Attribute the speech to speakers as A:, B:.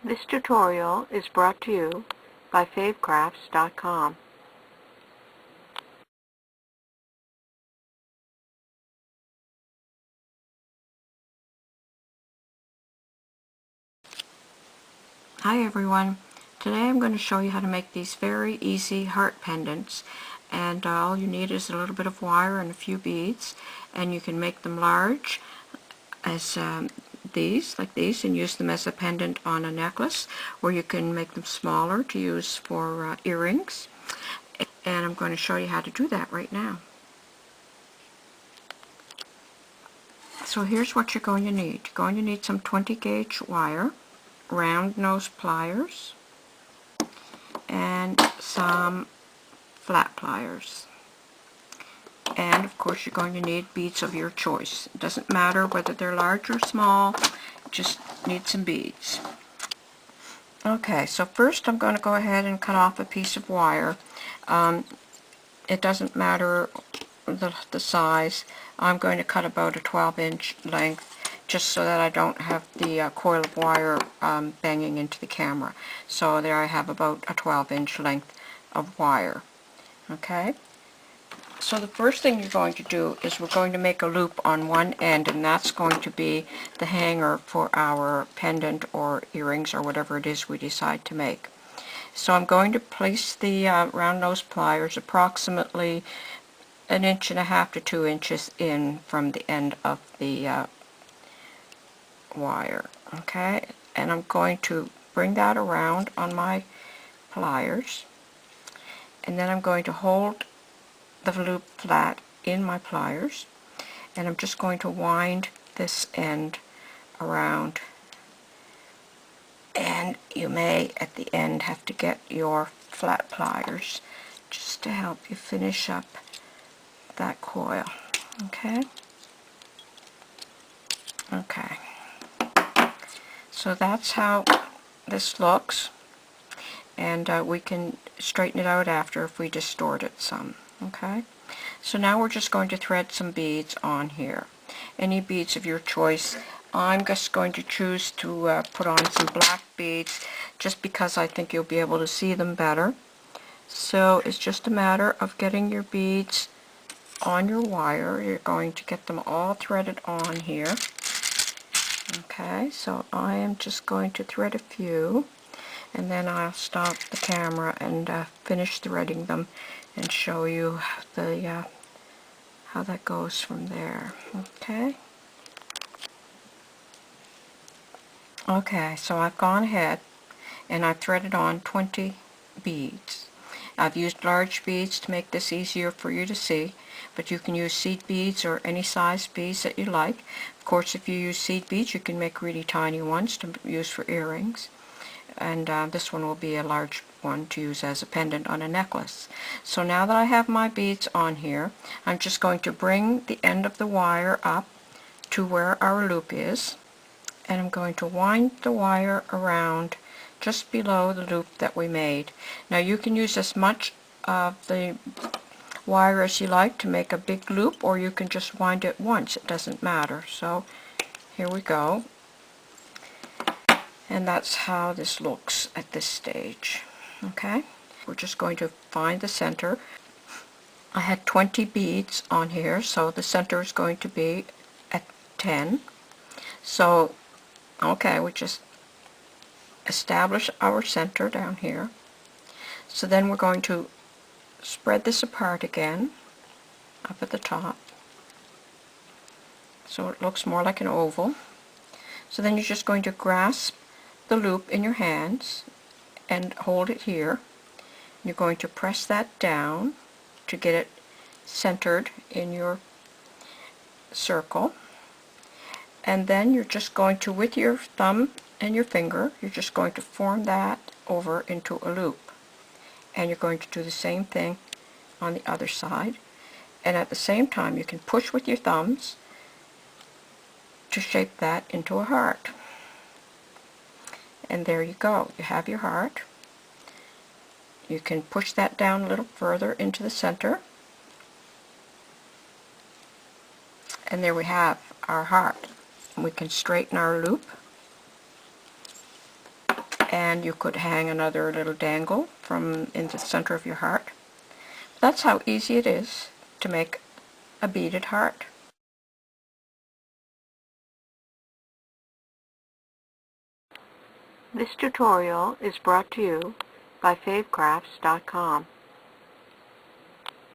A: This tutorial is brought to you by favecrafts.com. Hi everyone. Today I'm going to show you how to make these very easy heart pendants, and all you need is a little bit of wire and a few beads, and you can make them large as these, like these, and use them as a pendant on a necklace, or you can make them smaller to use for earrings, and I'm going to show you how to do that right now. So here's what you're going to need. You're going to need some 20 gauge wire, round nose pliers, and some flat pliers. And of course you're going to need beads of your choice. It doesn't matter whether they're large or small, just need some beads. Okay, so first I'm going to go ahead and cut off a piece of wire. It doesn't matter the size. I'm going to cut about a 12-inch length, just so that I don't have the coil of wire banging into the camera. So there I have about a 12-inch length of wire. Okay? So the first thing you're going to do is we're going to make a loop on one end, and that's going to be the hanger for our pendant or earrings or whatever it is we decide to make. So I'm going to place the round nose pliers approximately 1.5 to 2 inches in from the end of the wire. Okay, and I'm going to bring that around on my pliers, and then I'm going to hold the loop flat in my pliers, and I'm just going to wind this end around, and you may at the end have to get your flat pliers just to help you finish up that coil. Okay, so that's how this looks, and we can straighten it out after if we distort it some. Okay, so now we're just going to thread some beads on here. Any beads of your choice. I'm just going to choose to put on some black beads, just because I think you'll be able to see them better. So it's just a matter of getting your beads on your wire. You're going to get them all threaded on here. Okay, so I am just going to thread a few, and then I'll stop the camera and finish threading them and show you the how that goes from there. Okay, so I've gone ahead and I've threaded on 20 beads. I've used large beads to make this easier for you to see, but you can use seed beads or any size beads that you like. Of course, if you use seed beads, you can make really tiny ones to use for earrings, and this one will be a large one to use as a pendant on a necklace. So now that I have my beads on here, I'm just going to bring the end of the wire up to where our loop is, and I'm going to wind the wire around just below the loop that we made. Now you can use as much of the wire as you like to make a big loop, or you can just wind it once. It doesn't matter. So here we go. And that's how this looks at this stage. Okay, we're just going to find the center. I had 20 beads on here, so the center is going to be at 10. So, okay, we just establish our center down here. So then we're going to spread this apart again up at the top, so it looks more like an oval. So then you're just going to grasp the loop in your hands and hold it here. You're going to press that down to get it centered in your circle, and then you're just going to, with your thumb and your finger, you're just going to form that over into a loop, and you're going to do the same thing on the other side, and at the same time you can push with your thumbs to shape that into a heart. And there you go, you have your heart. You can push that down a little further into the center, and there we have our heart. We can straighten our loop and you could hang another little dangle from in the center of your heart. That's how easy it is to make a beaded heart. This tutorial is brought to you by favecrafts.com.